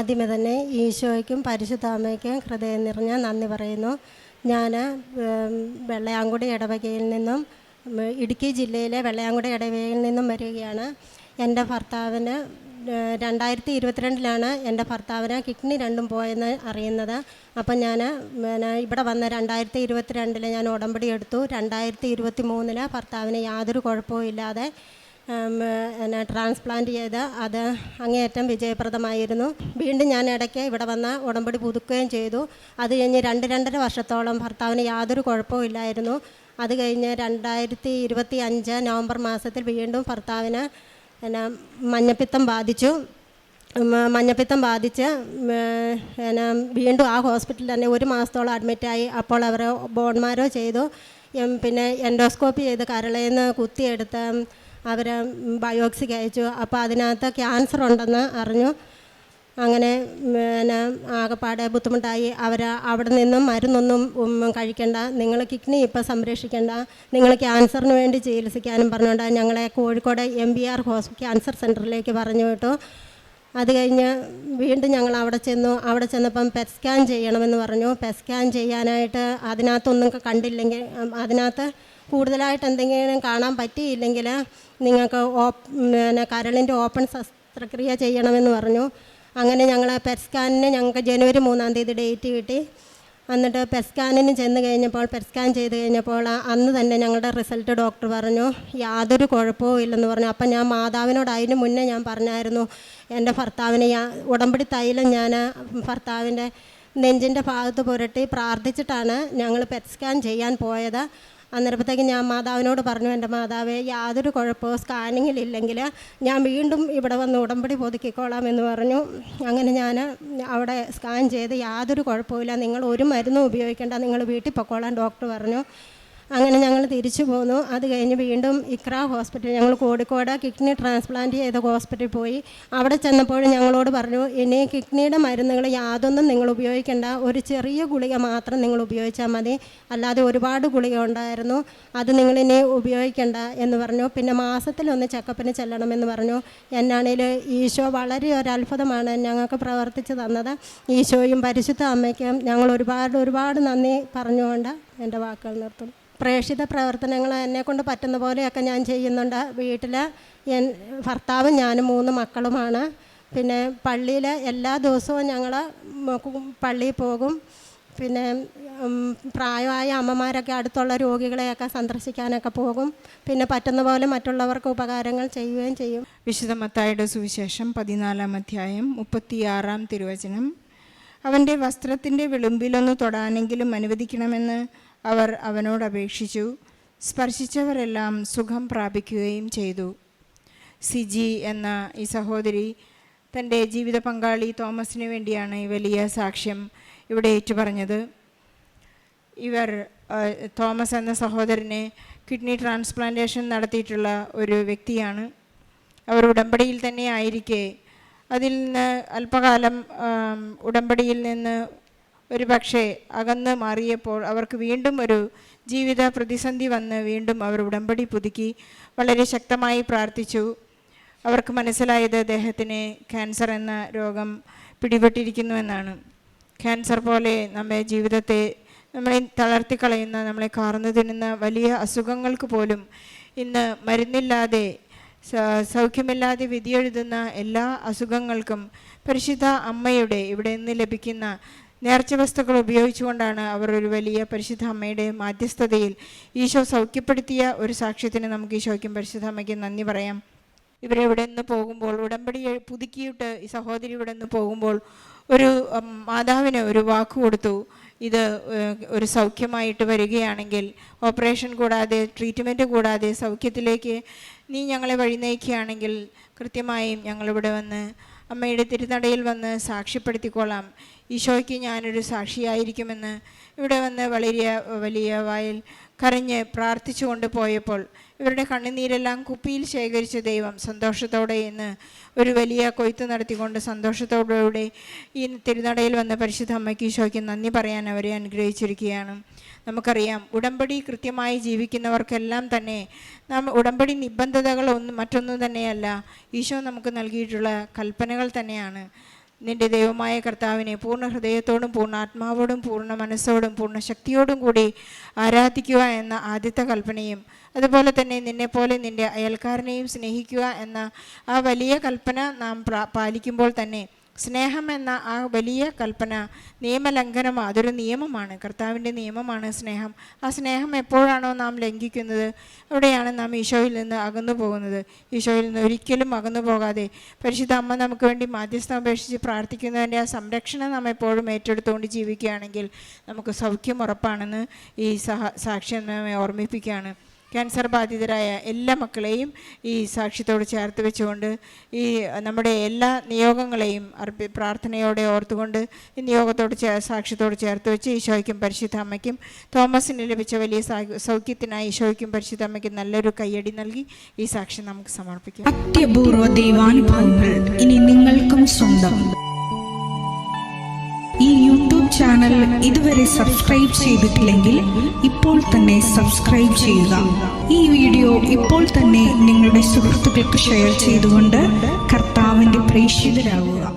ആദ്യമേ തന്നെ ഈശോയ്ക്കും പരിശുദ്ധ അമ്മയ്ക്കും ഹൃദയം നിറഞ്ഞ നന്ദി പറയുന്നു. ഞാൻ വെള്ളയാങ്കുടി ഇടവകയിൽ നിന്നും, ഇടുക്കി ജില്ലയിലെ വെള്ളയാങ്കുടി ഇടവകയിൽ നിന്നും വരികയാണ്. എൻ്റെ ഭർത്താവിന് 2022 എൻ്റെ ഭർത്താവിന് കിഡ്നി രണ്ടും പോയെന്ന് അറിയുന്നത്. അപ്പം ഞാൻ ഇവിടെ വന്ന 2022 ഞാൻ ഉടമ്പടി എടുത്തു. 2023 ഭർത്താവിന് യാതൊരു കുഴപ്പവും ഇല്ലാതെ ട്രാൻസ്പ്ലാന്റ് ചെയ്ത് അത് അങ്ങേയറ്റം വിജയപ്രദമായിരുന്നു. വീണ്ടും ഞാൻ ഇടയ്ക്ക് ഇവിടെ വന്ന് ഉടമ്പടി പുതുക്കുകയും ചെയ്തു. അത് കഴിഞ്ഞ് 2-2.5 വർഷത്തോളം ഭർത്താവിന് യാതൊരു കുഴപ്പവും ഇല്ലായിരുന്നു. അത് കഴിഞ്ഞ് 2025 നവംബർ മാസത്തിൽ വീണ്ടും ഭർത്താവിന് മഞ്ഞപ്പിത്തം ബാധിച്ച് വീണ്ടും ആ ഹോസ്പിറ്റലിൽ തന്നെ 1 മാസത്തോളം അഡ്മിറ്റായി. അപ്പോൾ അവർ ബോൺമാരോ ചെയ്തു, പിന്നെ എൻഡോസ്കോപ്പി ചെയ്ത് കരളേന്ന് കുത്തിയെടുത്ത് അവർ ബയോപ്സിക്ക് അയച്ചു. അപ്പോൾ അതിനകത്ത് ക്യാൻസർ ഉണ്ടെന്ന് അറിഞ്ഞു. അങ്ങനെ ആകെപ്പാടെ ബുദ്ധിമുട്ടായി. അവിടെ നിന്നും മരുന്നൊന്നും കഴിക്കണ്ട, നിങ്ങൾ കിഡ്നി ഇപ്പോൾ സംരക്ഷിക്കേണ്ട, നിങ്ങൾ ക്യാൻസറിന് വേണ്ടി ചികിത്സിക്കാനും പറഞ്ഞുകൊണ്ട് ഞങ്ങളെ കോഴിക്കോട് MBR ക്യാൻസർ സെൻറ്ററിലേക്ക് പറഞ്ഞു വിട്ടു. അത് കഴിഞ്ഞ് വീണ്ടും ഞങ്ങൾ അവിടെ ചെന്നപ്പം പെറ്റ് സ്കാൻ ചെയ്യണമെന്ന് പറഞ്ഞു. പെറ്റ് സ്കാൻ ചെയ്യാനായിട്ട് അതിനകത്തൊന്നും കണ്ടില്ലെങ്കിൽ, അതിനകത്ത് കൂടുതലായിട്ട് എന്തെങ്കിലും കാണാൻ പറ്റിയില്ലെങ്കിൽ നിങ്ങൾക്ക് കരളിൻ്റെ ഓപ്പൺ ശസ്ത്രക്രിയ ചെയ്യണമെന്ന് പറഞ്ഞു. അങ്ങനെ ഞങ്ങൾ പെറ്റ് സ്കാനിന് ഞങ്ങൾക്ക് ജനുവരി 3-ാം തീയതി ഡേറ്റ് കിട്ടി. എന്നിട്ട് പെറ്റ് സ്കാനിന് പെറ്റ് സ്കാൻ ചെയ്ത് കഴിഞ്ഞപ്പോൾ അന്ന് തന്നെ ഞങ്ങളുടെ റിസൾട്ട് ഡോക്ടർ പറഞ്ഞു യാതൊരു കുഴപ്പവും ഇല്ലെന്ന് പറഞ്ഞു. അപ്പം ഞാൻ മാതാവിനോട് അതിന് മുന്നേ ഞാൻ പറഞ്ഞായിരുന്നു, എൻ്റെ ഭർത്താവിന് ഉടമ്പടി തൈലം ഞാൻ ഭർത്താവിൻ്റെ നെഞ്ചിൻ്റെ ഭാഗത്ത് പുരട്ടി പ്രാർത്ഥിച്ചിട്ടാണ് ഞങ്ങൾ പെറ്റ് സ്കാൻ ചെയ്യാൻ പോയത്. അന്നേരപ്പത്തേക്ക് ഞാൻ മാതാവിനോട് പറഞ്ഞു, എൻ്റെ മാതാവേ, യാതൊരു കുഴപ്പമോ സ്കാനിങ്ങിലില്ലെങ്കിൽ ഞാൻ വീണ്ടും ഇവിടെ വന്ന് ഉടമ്പടി പുതുക്കിക്കോളാം എന്ന് പറഞ്ഞു. അങ്ങനെ ഞാൻ അവിടെ സ്കാൻ ചെയ്ത് യാതൊരു കുഴപ്പമില്ല, നിങ്ങൾ ഒരു മരുന്നും ഉപയോഗിക്കേണ്ട, നിങ്ങൾ വീട്ടിൽ പൊക്കോളാൻ ഡോക്ടർ പറഞ്ഞു. അങ്ങനെ ഞങ്ങൾ തിരിച്ചു പോന്നു. അത് കഴിഞ്ഞ് വീണ്ടും ഇക്ര ഹോസ്പിറ്റൽ, ഞങ്ങൾ കോഴിക്കോട് കിഡ്നി ട്രാൻസ്പ്ലാന്റ് ചെയ്ത ഹോസ്പിറ്റലിൽ പോയി. അവിടെ ചെന്നപ്പോൾ ഞങ്ങളോട് പറഞ്ഞു, ഇനി കിഡ്നിയുടെ മരുന്നുകൾ യാതൊന്നും നിങ്ങൾ ഉപയോഗിക്കേണ്ട, ഒരു ചെറിയ ഗുളിക മാത്രം നിങ്ങൾ ഉപയോഗിച്ചാൽ മതി, അല്ലാതെ ഒരുപാട് ഗുളിക ഉണ്ടായിരുന്നു, അത് നിങ്ങളിനി ഉപയോഗിക്കേണ്ട എന്ന് പറഞ്ഞു. പിന്നെ മാസത്തിലൊന്ന് ചെക്കപ്പിന് ചെല്ലണമെന്ന് പറഞ്ഞു. എന്നാണേൽ ഈശോ വളരെ ഒരു അത്ഭുതമാണ് ഞങ്ങൾക്ക് പ്രവർത്തിച്ച് തന്നത്. ഈശോയും പരിശുദ്ധ അമ്മയ്ക്കും ഞങ്ങൾ ഒരുപാട് നന്ദി പറഞ്ഞുകൊണ്ട് എൻ്റെ വാക്കുകൾ നിർത്തുന്നു. പ്രേക്ഷിത പ്രവർത്തനങ്ങൾ എന്നെക്കൊണ്ട് പറ്റുന്ന പോലെയൊക്കെ ഞാൻ ചെയ്യുന്നുണ്ട്. വീട്ടിൽ ഭർത്താവും ഞാനും 3 മക്കളുമാണ്. പിന്നെ പള്ളിയിൽ എല്ലാ ദിവസവും ഞങ്ങൾ പള്ളിയിൽ പോകും. പിന്നെ പ്രായമായ അമ്മമാരൊക്കെ അടുത്തുള്ള രോഗികളെയൊക്കെ സന്ദർശിക്കാനൊക്കെ പോകും. പിന്നെ പറ്റുന്ന പോലെ മറ്റുള്ളവർക്ക് ഉപകാരങ്ങൾ ചെയ്യുകയും ചെയ്യും. വിശുദ്ധ മത്തായിയുടെ സുവിശേഷം 14-ാം അധ്യായം 36-ാം തിരുവചനം. അവൻ്റെ വസ്ത്രത്തിൻ്റെ വിളുമ്പിലൊന്ന് തൊടാനെങ്കിലും അനുവദിക്കണമെന്ന് അവർ അവനോട് അപേക്ഷിച്ചു. സ്പർശിച്ചവരെല്ലാം സുഖം പ്രാപിക്കുകയും ചെയ്തു. സിജി എന്ന ഈ സഹോദരി തൻ്റെ ജീവിത പങ്കാളി തോമസിന് വേണ്ടിയാണ് ഈ വലിയ സാക്ഷ്യം ഇവിടെ ഏറ്റുപറഞ്ഞത്. തോമസ് എന്ന സഹോദരനെ കിഡ്നി ട്രാൻസ്പ്ലാന്റേഷൻ നടത്തിയിട്ടുള്ള ഒരു വ്യക്തിയാണ്. അവർ ഉടമ്പടിയിൽ തന്നെ ആയിരിക്കെ അതിൽ നിന്ന് അല്പകാലം ഉടമ്പടിയിൽ നിന്ന് ഒരു പക്ഷേ അകന്ന് മാറിയപ്പോൾ അവർക്ക് വീണ്ടും ഒരു ജീവിത പ്രതിസന്ധി വന്ന് വീണ്ടും അവർ ഉടമ്പടി പുതുക്കി വളരെ ശക്തമായി പ്രാർത്ഥിച്ചു. അവർക്ക് മനസ്സിലായത് അദ്ദേഹത്തിന് ക്യാൻസർ എന്ന രോഗം പിടിപെട്ടിരിക്കുന്നുവെന്നാണ്. ക്യാൻസർ പോലെ നമ്മളെ തളർത്തിക്കളയുന്ന, നമ്മളെ കാർന്നു തിന്നുന്ന വലിയ അസുഖങ്ങൾക്ക് പോലും ഇന്ന് മരുന്നില്ലാതെ സൗഖ്യമില്ലാതെ വിധിയെഴുതുന്ന എല്ലാ അസുഖങ്ങൾക്കും പരിശുദ്ധ അമ്മയുടെ ഇവിടെ നിന്ന് ലഭിക്കുന്ന നേർച്ച വസ്തുക്കൾ ഉപയോഗിച്ചുകൊണ്ടാണ് അവർ ഒരു വലിയ പരിശുദ്ധ അമ്മയുടെ മാധ്യസ്ഥതയിൽ ഈശോ സൗഖ്യപ്പെടുത്തിയ ഒരു സാക്ഷ്യത്തിന് നമുക്ക് ഈശോയ്ക്കും പരിശുദ്ധ അമ്മയ്ക്കും നന്ദി പറയാം. ഇവരെവിടെ നിന്ന് പോകുമ്പോൾ, ഉടമ്പടി പുതുക്കിയിട്ട് ഈ സഹോദരി ഇവിടെ നിന്ന് പോകുമ്പോൾ ഒരു മാതാവിന് ഒരു വാക്ക് കൊടുത്തു, ഇത് ഒരു സൗഖ്യമായിട്ട് വരികയാണെങ്കിൽ, ഓപ്പറേഷൻ കൂടാതെ ട്രീറ്റ്മെൻറ്റ് കൂടാതെ സൗഖ്യത്തിലേക്ക് നീ ഞങ്ങളെ വഴി നയിക്കുകയാണെങ്കിൽ കൃത്യമായും ഞങ്ങളിവിടെ വന്ന് അമ്മയുടെ തിരുനടയിൽ വന്ന് സാക്ഷ്യപ്പെടുത്തിക്കൊള്ളാം, ഈശോയ്ക്ക് ഞാനൊരു സാക്ഷിയായിരിക്കുമെന്ന് ഇവിടെ വന്ന് വലിയ വായിൽ കരഞ്ഞ് പ്രാർത്ഥിച്ചു കൊണ്ട് പോയപ്പോൾ ഇവരുടെ കണ്ണുനീരെല്ലാം കുപ്പിയിൽ ശേഖരിച്ച ദൈവം സന്തോഷത്തോടെ ഇന്ന് ഒരു വലിയ കൊയ്ത്ത് നടത്തിക്കൊണ്ട് സന്തോഷത്തോടെ ഈ തിരുനടയിൽ വന്ന പരിശുദ്ധ അമ്മയ്ക്ക് ഈശോയ്ക്ക് നന്ദി പറയാൻ അവരെ അനുഗ്രഹിച്ചിരിക്കുകയാണ്. നമുക്കറിയാം, ഉടമ്പടി കൃത്യമായി ജീവിക്കുന്നവർക്കെല്ലാം തന്നെ ഉടമ്പടി നിബന്ധതകളൊന്നും മറ്റൊന്നും തന്നെയല്ല, ഈശോ നമുക്ക് നൽകിയിട്ടുള്ള കൽപ്പനകൾ തന്നെയാണ്. നിന്റെ ദൈവമായ കർത്താവിനെ പൂർണ്ണ ഹൃദയത്തോടും പൂർണ്ണ ആത്മാവോടും പൂർണ്ണ മനസ്സോടും പൂർണ്ണ ശക്തിയോടും കൂടി ആരാധിക്കുക എന്ന ആദ്യത്തെ കൽപ്പനയും, അതുപോലെ തന്നെ നിന്നെപ്പോലെ നിൻ്റെ അയൽക്കാരനെയും സ്നേഹിക്കുക എന്ന ആ വലിയ കൽപ്പന നാം പാലിക്കുമ്പോൾ തന്നെ സ്നേഹം എന്ന ആ വലിയ കൽപ്പന നിയമലംഘനമാണ്. അതൊരു നിയമമാണ്, കർത്താവിൻ്റെ നിയമമാണ് സ്നേഹം. ആ സ്നേഹം എപ്പോഴാണോ നാം ലംഘിക്കുന്നത്, അവിടെയാണ് നാം ഈശോയിൽ നിന്ന് അകന്നു പോകുന്നത്. ഈശോയിൽ നിന്ന് ഒരിക്കലും അകന്നു പോകാതെ പരിശുദ്ധ അമ്മ നമുക്ക് വേണ്ടി മാധ്യസ്ഥം അപേക്ഷിച്ച് പ്രാർത്ഥിക്കുന്നതിൻ്റെ ആ സംരക്ഷണം നാം എപ്പോഴും ഏറ്റെടുത്തുകൊണ്ട് ജീവിക്കുകയാണെങ്കിൽ നമുക്ക് സൗഖ്യം ഉറപ്പാണെന്ന് ഈ സാക്ഷ്യം നമ്മെ ഓർമ്മിപ്പിക്കുകയാണ്. ക്യാൻസർ ബാധിതരായ എല്ലാ മക്കളെയും ഈ സാക്ഷ്യത്തോട് ചേർത്ത് വെച്ചുകൊണ്ട് ഈ നമ്മുടെ എല്ലാ നിയോഗങ്ങളെയും പ്രാർത്ഥനയോടെ ഓർത്തുകൊണ്ട് ഈ നിയോഗത്തോട് സാക്ഷ്യത്തോട് ചേർത്ത് വെച്ച് ഈശോയ്ക്കും പരിശുദ്ധ അമ്മയ്ക്കും തോമസിന് ലഭിച്ച വലിയ സൗഖ്യത്തിനായി ഈശോയ്ക്കും പരിശുദ്ധ അമ്മയ്ക്കും നല്ലൊരു കയ്യടി നൽകി ഈ സാക്ഷ്യം നമുക്ക് സമർപ്പിക്കാം. അത്യപൂർവ ദൈവാനുഭവങ്ങൾ ഇനി നിങ്ങൾക്കും സ്വന്തം. ഈ യൂട്യൂബ് ചാനൽ ഇതുവരെ സബ്സ്ക്രൈബ് ചെയ്തിട്ടില്ലെങ്കിൽ ഇപ്പോൾ തന്നെ സബ്സ്ക്രൈബ് ചെയ്യുക. ഈ വീഡിയോ ഇപ്പോൾ തന്നെ നിങ്ങളുടെ സുഹൃത്തുക്കൾക്ക് ഷെയർ ചെയ്തുകൊണ്ട് കർത്താവിൻ്റെ പ്രേക്ഷിതരാകുക.